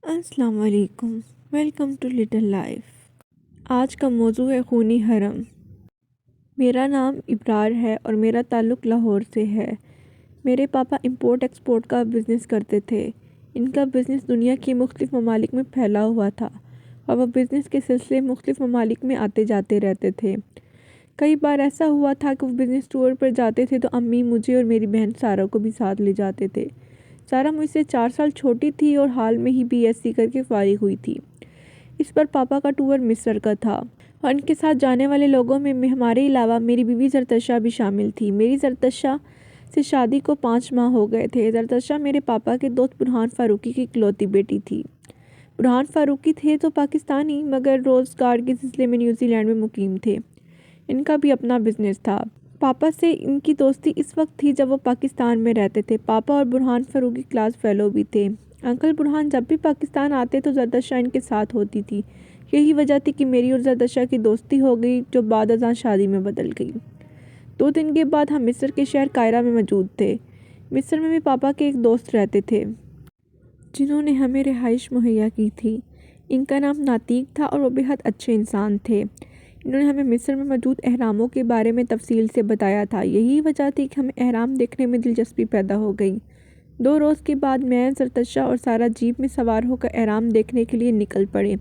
السلام علیکم، welcome to little life. آج کا موضوع ہے خونی حرم۔ میرا نام ابرار ہے اور میرا تعلق لاہور سے ہے۔ میرے پاپا امپورٹ ایکسپورٹ کا بزنس کرتے تھے۔ ان کا بزنس دنیا کے مختلف ممالک میں پھیلا ہوا تھا اور وہ بزنس کے سلسلے مختلف ممالک میں آتے جاتے رہتے تھے۔ کئی بار ایسا ہوا تھا کہ وہ بزنس ٹور پر جاتے تھے تو امی مجھے اور میری بہن سارا کو بھی ساتھ لے جاتے تھے۔ سارا مجھ سے 4 سال چھوٹی تھی اور حال میں ہی BSc کر کے فارغ ہوئی تھی۔ اس پر پاپا کا ٹور مصر کا تھا اور ان کے ساتھ جانے والے لوگوں میں ہمارے علاوہ میری بیوی زرتشہ بھی شامل تھی۔ میری زرتشہ سے شادی کو 5 ماہ ہو گئے تھے۔ زرتشہ میرے پاپا کے دوست برہان فاروقی کی اکلوتی بیٹی تھی۔ برہان فاروقی تھے تو پاکستانی مگر روزگار کے سلسلے میں نیوزی لینڈ میں مقیم تھے۔ ان کا بھی اپنا بزنس تھا۔ پاپا سے ان کی دوستی اس وقت تھی جب وہ پاکستان میں رہتے تھے۔ پاپا اور برہان فاروقی کلاس فیلو بھی تھے۔ انکل برہان جب بھی پاکستان آتے تو زرتشہ ان کے ساتھ ہوتی تھی۔ یہی وجہ تھی کہ میری اور زرتشہ کی دوستی ہو گئی جو بعد ازاں شادی میں بدل گئی۔ 2 دن کے بعد ہم مصر کے شہر قاہرہ میں موجود تھے۔ مصر میں بھی پاپا کے ایک دوست رہتے تھے جنہوں نے ہمیں رہائش مہیا کی تھی۔ ان کا نام ناتیق تھا اور وہ بہت اچھے انسان تھے۔ انہوں نے ہمیں مصر میں موجود اہراموں کے بارے میں تفصیل سے بتایا تھا۔ یہی وجہ تھی کہ ہمیں اہرام دیکھنے میں دلچسپی پیدا ہو گئی۔ 2 روز کے بعد میں، زرتشہ اور سارا جیپ میں سوار ہو کر اہرام دیکھنے کے لیے نکل پڑے۔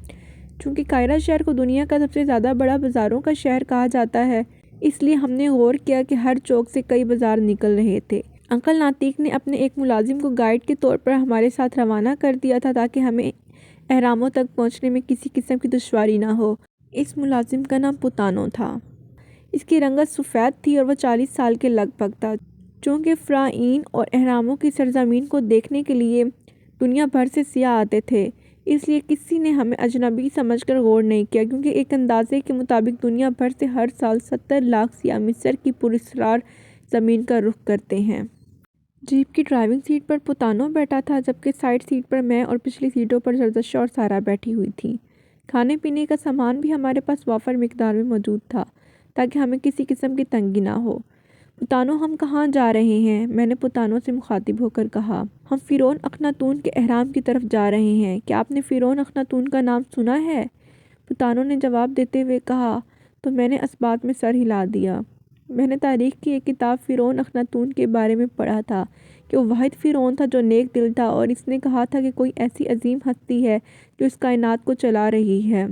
چونکہ قاہرہ شہر کو دنیا کا سب سے زیادہ بڑا بازاروں کا شہر کہا جاتا ہے، اس لیے ہم نے غور کیا کہ ہر چوک سے کئی بازار نکل رہے تھے۔ انکل ناتیق نے اپنے ایک ملازم کو گائیڈ کے طور پر ہمارے ساتھ روانہ کر دیا تھا تاکہ ہمیں اہراموں تک پہنچنے میں کسی قسم کی دشواری نہ ہو۔ اس ملازم کا نام پتانو تھا۔ اس کی رنگت سفید تھی اور وہ 40 سال کے لگ بھگ تھا۔ چونکہ فرعین اور اہراموں کی سرزمین کو دیکھنے کے لیے دنیا بھر سے سیاح آتے تھے، اس لیے کسی نے ہمیں اجنبی سمجھ کر غور نہیں کیا، کیونکہ ایک اندازے کے مطابق دنیا بھر سے ہر سال 70 لاکھ سیاح مصر کی پراسرار زمین کا رخ کرتے ہیں۔ جیپ کی ڈرائیونگ سیٹ پر پتانو بیٹھا تھا جبکہ سائیڈ سیٹ پر میں اور پچھلی سیٹوں پر زرتشہ اور سارا بیٹھی ہوئی تھیں۔ کھانے پینے کا سامان بھی ہمارے پاس وافر مقدار میں موجود تھا تاکہ ہمیں کسی قسم کی تنگی نہ ہو۔ پتانو ہم کہاں جا رہے ہیں؟ میں نے پتانو سے مخاطب ہو کر کہا۔ ہم فرعون اخناتون کے اہرام کی طرف جا رہے ہیں۔ کیا آپ نے فرعون اخناتون کا نام سنا ہے؟ پتانو نے جواب دیتے ہوئے کہا تو میں نے اس بات میں سر ہلا دیا۔ میں نے تاریخ کی ایک کتاب فرعون اخناتون کے بارے میں پڑھا تھا کہ وہ واحد فرعون تھا جو نیک دل تھا اور اس نے کہا تھا کہ کوئی ایسی عظیم ہستی ہے جو اس کائنات کو چلا رہی ہے۔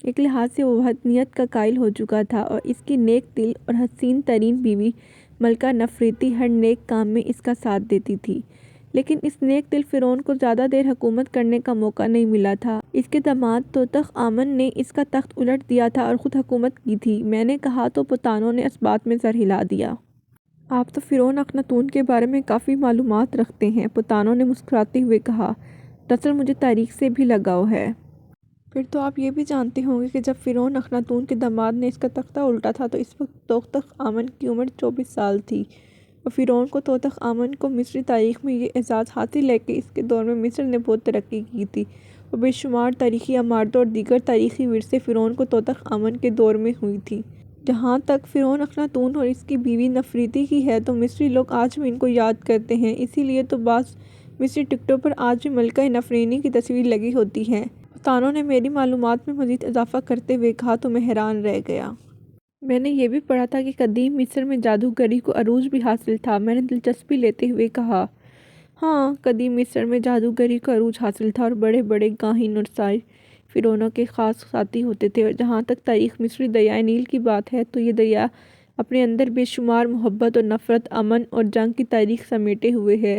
ایک لحاظ سے وہ وحدانیت کا قائل ہو چکا تھا اور اس کی نیک دل اور حسین ترین بیوی ملکہ نفریتی ہر نیک کام میں اس کا ساتھ دیتی تھی، لیکن اس نیک دل فرعون کو زیادہ دیر حکومت کرنے کا موقع نہیں ملا تھا۔ اس کے داماد توتخ آمن نے اس کا تخت الٹ دیا تھا اور خود حکومت کی تھی۔ میں نے کہا تو پتانو نے اس بات میں سر ہلا دیا۔ آپ تو فرعون اخناتون کے بارے میں کافی معلومات رکھتے ہیں، پتانو نے مسکراتے ہوئے کہا۔ دراصل مجھے تاریخ سے بھی لگاؤ ہے۔ پھر تو آپ یہ بھی جانتے ہوں گے کہ جب فرعون اخناتون کے داماد نے اس کا تختہ الٹا تھا تو اس وقت توتخ آمن کی عمر 24 سال تھی اور فرعون کو توتخ آمن کو مصری تاریخ میں یہ اعزاز حاصل ہے کہ اس کے دور میں مصر نے بہت ترقی کی تھی اور بے شمار تاریخی عمارتوں اور دیگر تاریخی ورثے فرعون کو توتخ آمن کے دور میں ہوئی تھی۔ جہاں تک فرعون اخناتون اور اس کی بیوی نفریتی کی ہے تو مصری لوگ آج بھی ان کو یاد کرتے ہیں، اسی لیے تو بعض مصری ٹکٹوں پر آج بھی ملکہ نفرینی کی تصویر لگی ہوتی ہے۔ پتانو نے میری معلومات میں مزید اضافہ کرتے ہوئے کہا تو میں حیران رہ گیا۔ میں نے یہ بھی پڑھا تھا کہ قدیم مصر میں جادوگری کو عروج بھی حاصل تھا۔ میں نے دلچسپی لیتے ہوئے کہا ہاں، قدیم مصر میں جادوگری کو عروج حاصل تھا اور بڑے بڑے کاہن اور ساحر فرعونوں کے خاص ساتھی ہوتے تھے، اور جہاں تک تاریخ مصری دریائے نیل کی بات ہے تو یہ دریا اپنے اندر بے شمار محبت اور نفرت، امن اور جنگ کی تاریخ سمیٹے ہوئے ہے۔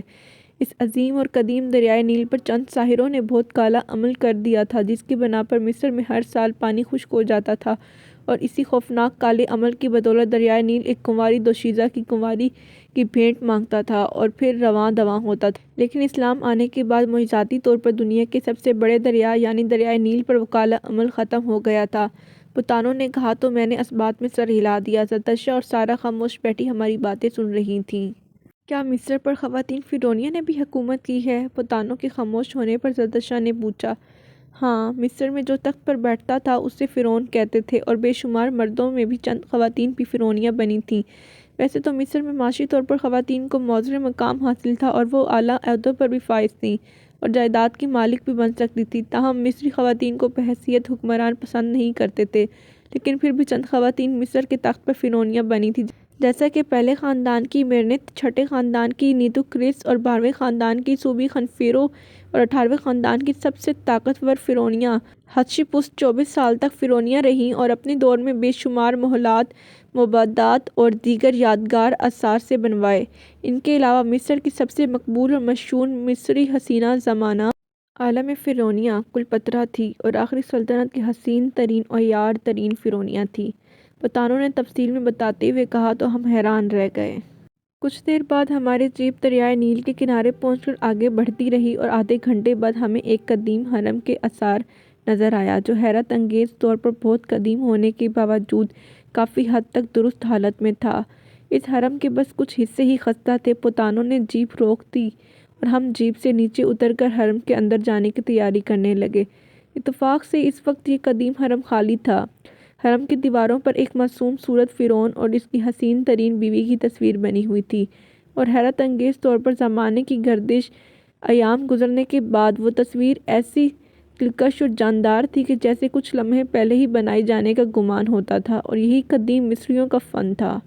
اس عظیم اور قدیم دریائے نیل پر چند ساحروں نے بہت کالا عمل کر دیا تھا جس کی بنا پر مصر میں ہر سال پانی خشک ہو جاتا تھا، اور اسی خوفناک کالے عمل کی بدولت دریائے نیل ایک کنواری دوشیزہ کی کنواری کی بھیٹ مانگتا تھا اور پھر رواں دواں ہوتا تھا۔ لیکن اسلام آنے کے بعد معجزاتی طور پر دنیا کے سب سے بڑے دریا یعنی دریائے نیل پر وہ کالا عمل ختم ہو گیا تھا۔ پتانو نے کہا تو میں نے اس بات میں سر ہلا دیا۔ زرتشہ اور سارا خاموش بیٹھی ہماری باتیں سن رہی تھیں۔ کیا مصر پر خواتین فرعونیہ نے بھی حکومت کی ہے؟ پتانو کے خاموش ہونے پر زرتشہ نے پوچھا۔ ہاں، مصر میں جو تخت پر بیٹھتا تھا اسے فرعون کہتے تھے اور بے شمار مردوں میں بھی چند خواتین بھی فرعونیہ بنی تھیں۔ ویسے تو مصر میں معاشی طور پر خواتین کو معزز مقام حاصل تھا اور وہ اعلیٰ عہدوں پر بھی فائز تھیں، اور جائیداد کی مالک بھی بن سکتی تھی، تاہم مصری خواتین کو بحیثیت حکمران پسند نہیں کرتے تھے، لیکن پھر بھی چند خواتین مصر کے تخت پر فرعونیہ بنی تھیں، جیسا کہ پہلے خاندان کی مرنت، چھٹے خاندان کی نیتوکریس اور 12ویں خاندان کی سوبی خنفیرو اور 18ویں خاندان کی سب سے طاقتور فرعونیہ ہتشپسوت 24 سال تک فرعونیہ رہیں اور اپنے دور میں بے شمار محلات، مبادات اور دیگر یادگار آثار سے بنوائے۔ ان کے علاوہ مصر کی سب سے مقبول اور مشہور مصری حسینہ زمانہ عالم فرعونیہ کلیوپاترا تھی اور آخری سلطنت کی حسین ترین اور عیار ترین فرعونیہ تھی۔ پتانوں نے تفصیل میں بتاتے ہوئے کہا تو ہم حیران رہ گئے۔ کچھ دیر بعد ہماری جیپ دریائے نیل کے کنارے پہنچ کر آگے بڑھتی رہی اور آدھے گھنٹے بعد ہمیں ایک قدیم حرم کے آثار نظر آیا، جو حیرت انگیز طور پر بہت قدیم ہونے کے باوجود کافی حد تک درست حالت میں تھا۔ اس حرم کے بس کچھ حصے ہی خستہ تھے۔ پتانوں نے جیپ روک دی اور ہم جیپ سے نیچے اتر کر حرم کے اندر جانے کی تیاری کرنے لگے۔ اتفاق سے اس وقت یہ قدیم حرم خالی تھا۔ حرم کی دیواروں پر ایک معصوم صورت فرعون اور اس کی حسین ترین بیوی کی تصویر بنی ہوئی تھی، اور حیرت انگیز طور پر زمانے کی گردش ایام گزرنے کے بعد وہ تصویر ایسی دلکش اور جاندار تھی کہ جیسے کچھ لمحے پہلے ہی بنائے جانے کا گمان ہوتا تھا، اور یہی قدیم مصریوں کا فن تھا۔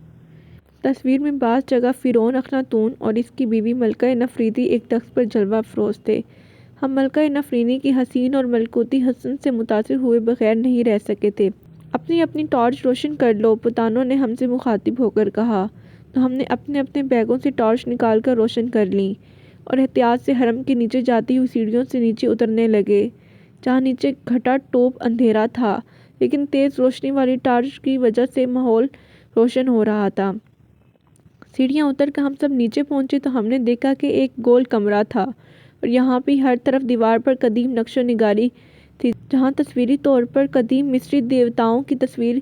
تصویر میں بعض جگہ فرعون اخناتون اور اس کی بیوی ملکہ نفریتی ایک تخت پر جلوہ افروز تھے۔ ہم ملکہ نفرینی کی حسین اور ملکوتی حسن سے متاثر ہوئے بغیر نہیں رہ سکے تھے۔ اپنی اپنی ٹارچ روشن کر لو، پتانوں نے ہم سے مخاطب ہو کر کہا، تو ہم نے اپنے اپنے بیگوں سے ٹارچ نکال کر روشن کر لیں اور احتیاط سے حرم کے نیچے جاتی ہوئی سیڑھیوں سے نیچے اترنے لگے، جہاں نیچے گھٹا ٹوپ اندھیرا تھا، لیکن تیز روشنی والی ٹارچ کی وجہ سے ماحول روشن ہو رہا تھا۔ سیڑھیاں اتر کر ہم سب نیچے پہنچے تو ہم نے دیکھا کہ ایک گول کمرہ تھا، اور یہاں بھی ہر طرف دیوار پر قدیم نقش و نگاری تھی، جہاں تصویری طور پر قدیم مصری دیوتاؤں کی تصویر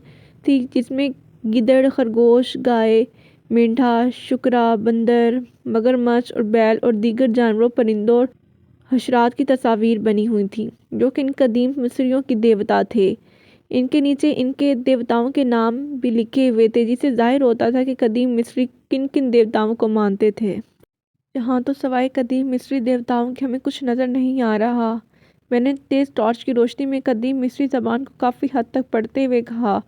تھی، جس میں گیدڑ، خرگوش، گائے، مینڈھا، شکرا، بندر، مگرمچھ اور بیل اور دیگر جانوروں، پرندوں اور حشرات کی تصاویر بنی ہوئی تھیں، جو کہ ان قدیم مصریوں کے دیوتا تھے۔ ان کے نیچے ان کے دیوتاؤں کے نام بھی لکھے ہوئے تھے، جس سے ظاہر ہوتا تھا کہ قدیم مصری کن کن دیوتاؤں کو مانتے تھے۔ یہاں تو سوائے قدیم مصری دیوتاؤں کے ہمیں کچھ نظر نہیں آ رہا۔ میں نے تیز ٹارچ کی روشنی میں قدیم مصری زبان کو کافی حد تک پڑھتے ہوئے کہا۔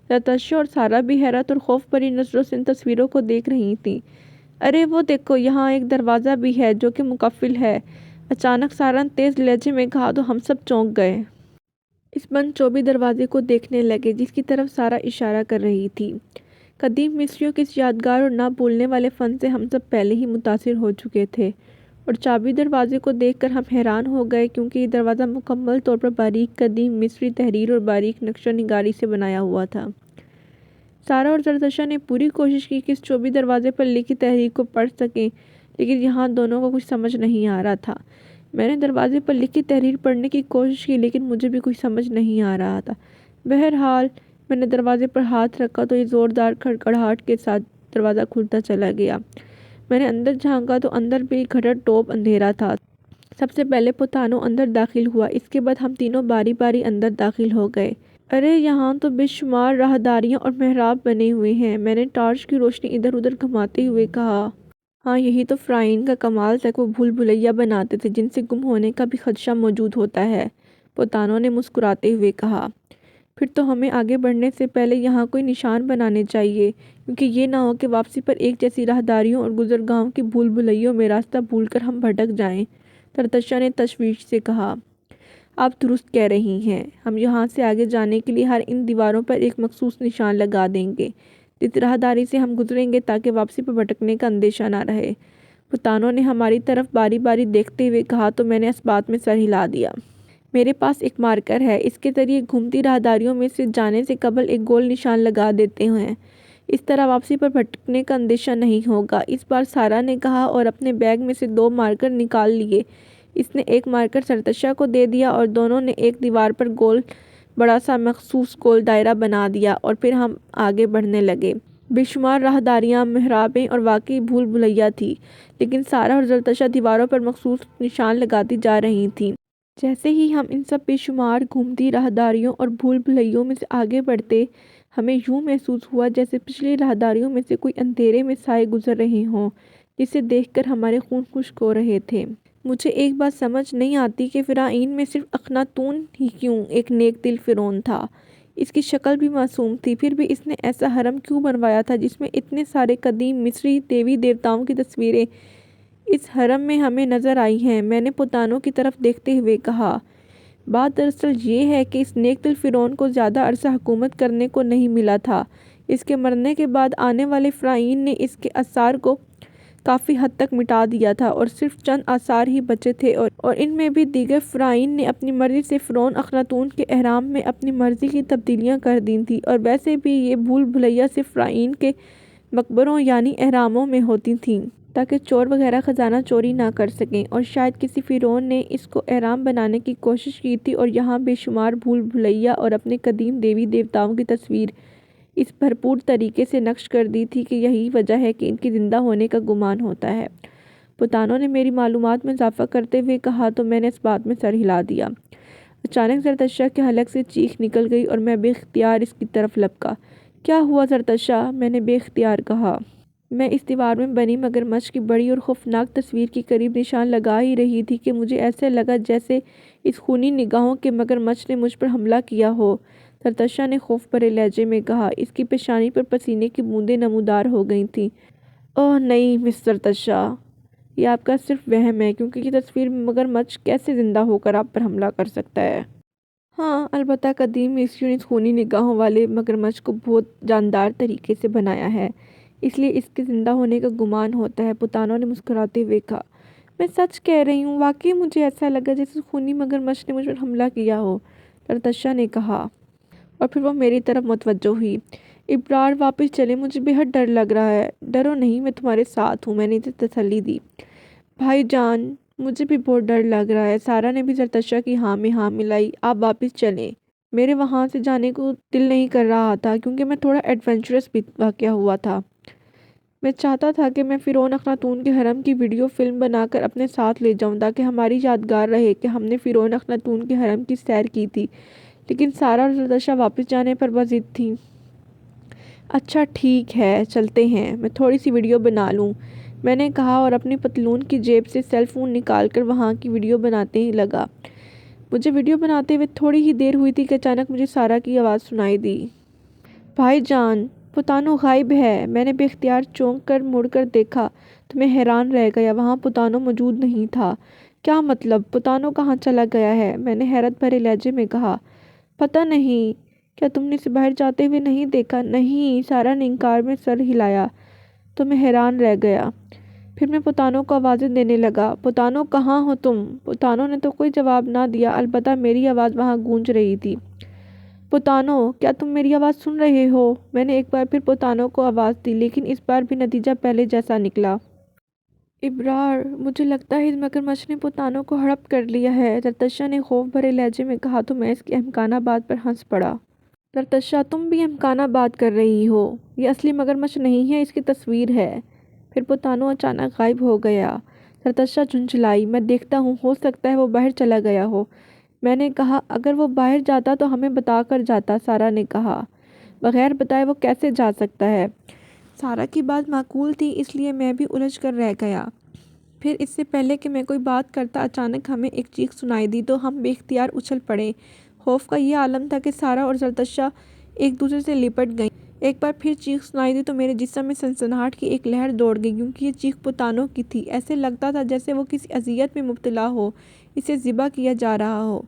زرتشت اور سارہ بھی حیرت اور خوف بھری نظروں سے ان تصویروں کو دیکھ رہی تھیں۔ ارے وہ دیکھو، یہاں ایک دروازہ بھی ہے جو کہ مقفل ہے، اچانک سارہ نے تیز لہجے میں کہا تو ہم سب چونک گئے۔ اس بند چوبی دروازے کو دیکھنے لگے جس کی طرف سارہ اشارہ کر رہی تھی۔ قدیم مصریوں کے اس یادگار اور نہ بھولنے والے فن سے ہم سب پہلے ہی متاثر ہو چکے تھے، اور چابی دروازے کو دیکھ کر ہم حیران ہو گئے، کیونکہ یہ دروازہ مکمل طور پر باریک قدیم مصری تحریر اور باریک نقش و نگاری سے بنایا ہوا تھا۔ سارہ اور زرتشت نے پوری کوشش کی کہ اس چوبی دروازے پر لکھی تحریر کو پڑھ سکیں، لیکن یہاں دونوں کو کچھ سمجھ نہیں آ رہا تھا۔ میں نے دروازے پر لکھی تحریر پڑھنے کی کوشش کی، لیکن مجھے بھی کچھ سمجھ نہیں آ رہا تھا۔ بہرحال میں نے دروازے پر ہاتھ رکھا تو یہ زوردار کھڑکھڑاہٹ کے ساتھ دروازہ کھلتا چلا گیا۔ میں نے اندر جھانکا تو اندر بھی گھٹا ٹوپ اندھیرا تھا۔ سب سے پہلے پتانوں اندر داخل ہوا، اس کے بعد ہم تینوں باری باری اندر داخل ہو گئے۔ ارے یہاں تو بے شمار راہداریاں اور محراب بنے ہوئے ہیں، میں نے ٹارچ کی روشنی ادھر ادھر گھماتے ہوئے کہا۔ ہاں، یہی تو فرعون کا کمال تھا کہ وہ بھول بھلیا بناتے تھے جن سے گم ہونے کا بھی خدشہ موجود ہوتا ہے، پتانوں نے مسکراتے ہوئے کہا۔ پھر تو ہمیں آگے بڑھنے سے پہلے یہاں کوئی نشان بنانے چاہیے، کیونکہ یہ نہ ہو کہ واپسی پر ایک جیسی راہداریوں اور گزرگاہوں کی بھول بھلیوں میں راستہ بھول کر ہم بھٹک جائیں، زرتشت نے تشویش سے کہا۔ آپ درست کہہ رہی ہیں، ہم یہاں سے آگے جانے کے لیے ہر ان دیواروں پر ایک مخصوص نشان لگا دیں گے جس راہداری سے ہم گزریں گے، تاکہ واپسی پر بھٹکنے کا اندیشہ نہ رہے۔ پتانوں نے ہماری طرف باری باری دیکھتے ہوئے کہا تو میں نے اس بات میں سر ہلا دیا۔ میرے پاس ایک مارکر ہے، اس کے ذریعے گھومتی راہداریوں میں سے جانے سے قبل ایک گول نشان لگا دیتے ہیں، اس طرح واپسی پر بھٹکنے کا اندیشہ نہیں ہوگا۔ اس بار سارہ نے کہا اور اپنے بیگ میں سے 2 مارکر نکال لیے۔ اس نے ایک مارکر زرتشت کو دے دیا اور دونوں نے ایک دیوار پر بڑا سا مخصوص گول دائرہ بنا دیا، اور پھر ہم آگے بڑھنے لگے۔ بے شمار راہداریاں، محرابیں اور واقعی بھول بھلیا تھی، لیکن سارہ اور زرتشت دیواروں پر مخصوص نشان لگاتی جا رہی تھیں۔ جیسے ہی ہم ان سب بے شمار گھومتی راہداریوں اور بھول بھلیوں میں سے آگے بڑھتے، ہمیں یوں محسوس ہوا جیسے پچھلی راہداریوں میں سے کوئی اندھیرے میں سائے گزر رہے ہوں، جسے دیکھ کر ہمارے خون خشک ہو رہے تھے۔ مجھے ایک بات سمجھ نہیں آتی کہ فرعون میں صرف اخناتون ہی کیوں ایک نیک دل فرعون تھا؟ اس کی شکل بھی معصوم تھی، پھر بھی اس نے ایسا حرم کیوں بنوایا تھا جس میں اتنے سارے قدیم مصری دیوی دیوتاؤں کی تصویریں اس حرم میں ہمیں نظر آئی ہیں؟ میں نے پتانوں کی طرف دیکھتے ہوئے کہا۔ بات دراصل یہ ہے کہ اس نیک دل فرعون کو زیادہ عرصہ حکومت کرنے کو نہیں ملا تھا۔ اس کے مرنے کے بعد آنے والے فرعون نے اس کے آثار کو کافی حد تک مٹا دیا تھا اور صرف چند آثار ہی بچے تھے، اور ان میں بھی دیگر فرعون نے اپنی مرضی سے فرعون اخناتون کے اہرام میں اپنی مرضی کی تبدیلیاں کر دی تھیں، اور ویسے بھی یہ بھول بھلیا صرف فرعون کے مقبروں یعنی اہراموں میں ہوتی تھیں تاکہ چور وغیرہ خزانہ چوری نہ کر سکیں، اور شاید کسی فرعون نے اس کو اہرام بنانے کی کوشش کی تھی اور یہاں بے شمار بھول بھلیا اور اپنے قدیم دیوی دیوتاؤں کی تصویر اس بھرپور طریقے سے نقش کر دی تھی کہ یہی وجہ ہے کہ ان کی زندہ ہونے کا گمان ہوتا ہے۔ پتانوں نے میری معلومات میں اضافہ کرتے ہوئے کہا تو میں نے اس بات میں سر ہلا دیا۔ اچانک زرتشہ کے حلق سے چیخ نکل گئی اور میں بے اختیار اس کی طرف لپکا۔ کیا ہوا زرتشہ؟ میں نے بے اختیار کہا۔ میں اس دیوار میں بنی مگرمچھ کی بڑی اور خوفناک تصویر کے قریب نشان لگا ہی رہی تھی کہ مجھے ایسے لگا جیسے اس خونی نگاہوں کے مگرمچھ نے مجھ پر حملہ کیا ہو۔ زرتشہ نے خوف بھرے لہجے میں کہا۔ اس کی پیشانی پر پسینے کی بوندیں نمودار ہو گئی تھیں۔ اوہ نہیں مس زرتشہ، یہ آپ کا صرف وہم ہے، کیونکہ یہ تصویر مگرمچھ کیسے زندہ ہو کر آپ پر حملہ کر سکتا ہے؟ ہاں، البتہ قدیم مصریوں نے اس خونی نگاہوں والے مگرمچھ کو بہت جاندار طریقے سے بنایا ہے، اس لیے اس کے زندہ ہونے کا گمان ہوتا ہے، پتانوں نے مسکراتے ہوئے کہا۔ میں سچ کہہ رہی ہوں، واقعی مجھے ایسا لگا جیسے خونی مگرمچھ نے مجھ پر حملہ کیا ہو، زرتشہ نے کہا، اور پھر وہ میری طرف متوجہ ہوئی۔ ابرار واپس چلیں، مجھے بے حد ڈر لگ رہا ہے۔ ڈرو نہیں، میں تمہارے ساتھ ہوں، میں نے اسے تسلی دی۔ بھائی جان، مجھے بھی بہت ڈر لگ رہا ہے۔ سارا نے بھی زرتشہ کی ہاں میں ہاں ملائی۔ آپ واپس چلیں۔ میرے وہاں سے جانے کو دل نہیں کر رہا تھا کیونکہ میں تھوڑا ایڈونچرس بھی واقعہ ہوا تھا۔ میں چاہتا تھا کہ میں فرعون اخناتون کے حرم کی ویڈیو فلم بنا کر اپنے ساتھ لے جاؤں تاکہ ہماری یادگار رہے کہ ہم نے فرعون اخناتون کے حرم کی سیر کی تھی، لیکن سارا اور زرتشہ واپس جانے پر بضد تھیں۔ اچھا ٹھیک ہے، چلتے ہیں، میں تھوڑی سی ویڈیو بنا لوں، میں نے کہا اور اپنی پتلون کی جیب سے سیل فون نکال کر وہاں کی ویڈیو بناتے ہی لگا۔ مجھے ویڈیو بناتے ہوئے تھوڑی ہی دیر ہوئی تھی کہ اچانک مجھے سارا کی آواز سنائی دی۔ بھائی جان، پتانو غائب ہے۔ میں نے بے اختیار چونک کر مڑ کر دیکھا تو میں حیران رہ گیا، وہاں پتانو موجود نہیں تھا۔ کیا مطلب؟ پتانو کہاں چلا گیا ہے؟ میں نے حیرت بھرے لہجے میں کہا۔ پتہ نہیں، کیا تم نے اسے باہر جاتے ہوئے نہیں دیکھا؟ نہیں، سارا نے انکار میں سر ہلایا تو میں حیران رہ گیا۔ پھر میں پتانو کو آوازیں دینے لگا، پتانو کہاں ہو تم؟ پتانو نے تو کوئی جواب نہ دیا، البتہ میری آواز وہاں گونج رہی تھی۔ پتانو، کیا تم میری آواز سن رہے ہو؟ میں نے ایک بار پھر پتانو کو آواز دی، لیکن اس بار بھی نتیجہ پہلے جیسا نکلا۔ ابرار، مجھے لگتا ہے اس مگرمچھ نے پتانو کو ہڑپ کر لیا ہے، زرتشہ نے خوف بھرے لہجے میں کہا تو میں اس کی احمقانہ بات پر ہنس پڑا۔ زرتشہ، تم بھی احمقانہ بات کر رہی ہو، یہ اصلی مگرمچھ نہیں ہے، اس کی تصویر ہے۔ پھر پتانو اچانک غائب ہو گیا۔ زرتشہ جھنجھلائی۔ میں دیکھتا ہوں، ہو سکتا ہے وہ باہر چلا گیا ہو، میں نے کہا۔ اگر وہ باہر جاتا تو ہمیں بتا کر جاتا، سارا نے کہا۔ بغیر بتائے وہ کیسے جا سکتا ہے؟ سارا کی بات معقول تھی، اس لیے میں بھی الجھ کر رہ گیا۔ پھر اس سے پہلے کہ میں کوئی بات کرتا اچانک ہمیں ایک چیخ سنائی دی تو ہم بے اختیار اچھل پڑے۔ خوف کا یہ عالم تھا کہ سارا اور زرتشہ ایک دوسرے سے لپٹ گئیں۔ ایک بار پھر چیخ سنائی دی تو میرے جسم میں سنسناہٹ کی ایک لہر دوڑ گئی، کیونکہ یہ چیخ پتانو کی تھی۔ ایسے لگتا تھا جیسے وہ کسی اذیت میں مبتلا ہو، اسے ذبح کیا جا رہا ہو۔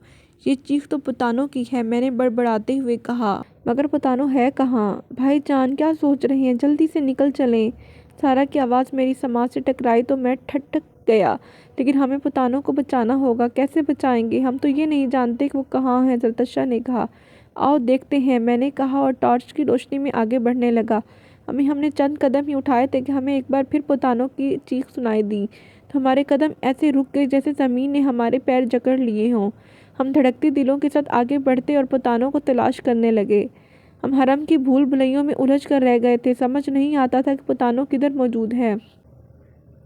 یہ چیخ تو پتانو کی ہے، میں نے بڑبڑاتے ہوئے کہا۔ مگر پتانو ہے کہاں؟ بھائی جان، کیا سوچ رہے ہیں؟ جلدی سے نکل چلیں۔ سارا کی آواز میری سماعت سے ٹکرائی تو میں ٹھٹک گیا۔ لیکن ہمیں پتانو کو بچانا ہوگا، کیسے بچائیں گے؟ ہم تو یہ نہیں جانتے کہ وہ کہاں ہے، زرتشہ نے کہا۔ آؤ دیکھتے ہیں، میں نے کہا اور ٹارچ کی روشنی میں آگے بڑھنے لگا۔ ہم نے چند قدم ہی اٹھائے تھے کہ ہمیں ایک بار پھر پتانو کی چیخ سنائی دی تو ہمارے قدم ایسے رک گئے جیسے زمین نے ہمارے پیر جکڑ لیے ہوں۔ ہم دھڑکتے دلوں کے ساتھ آگے بڑھتے اور پتانو کو تلاش کرنے لگے۔ ہم حرم کی بھول بھلائیوں میں الجھ کر رہ گئے تھے، سمجھ نہیں آتا تھا کہ پتانو کدھر موجود ہے۔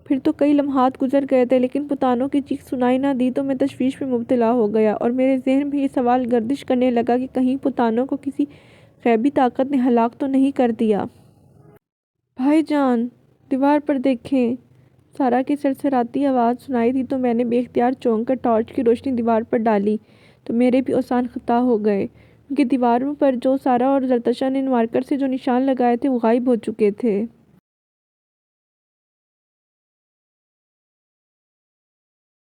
پھر تو کئی لمحات گزر گئے تھے، لیکن پتانو کی چیخ سنائی نہ دی تو میں تشویش میں مبتلا ہو گیا اور میرے ذہن میں یہ سوال گردش کرنے لگا کہ کہیں پتانو کو کسی غیبی طاقت نے ہلاک تو نہیں کر دیا۔ بھائی جان، دیوار پر دیکھیں، سارا کی سرسراتی آواز سنائی دی تو میں نے بے اختیار چونک کر ٹارچ کی روشنی دیوار پر ڈالی تو میرے بھی اوزان خطا ہو گئے، کیونکہ دیواروں پر جو سارا اور زرتشا نے مارکر سے جو نشان لگائے تھے وہ غائب ہو چکے تھے۔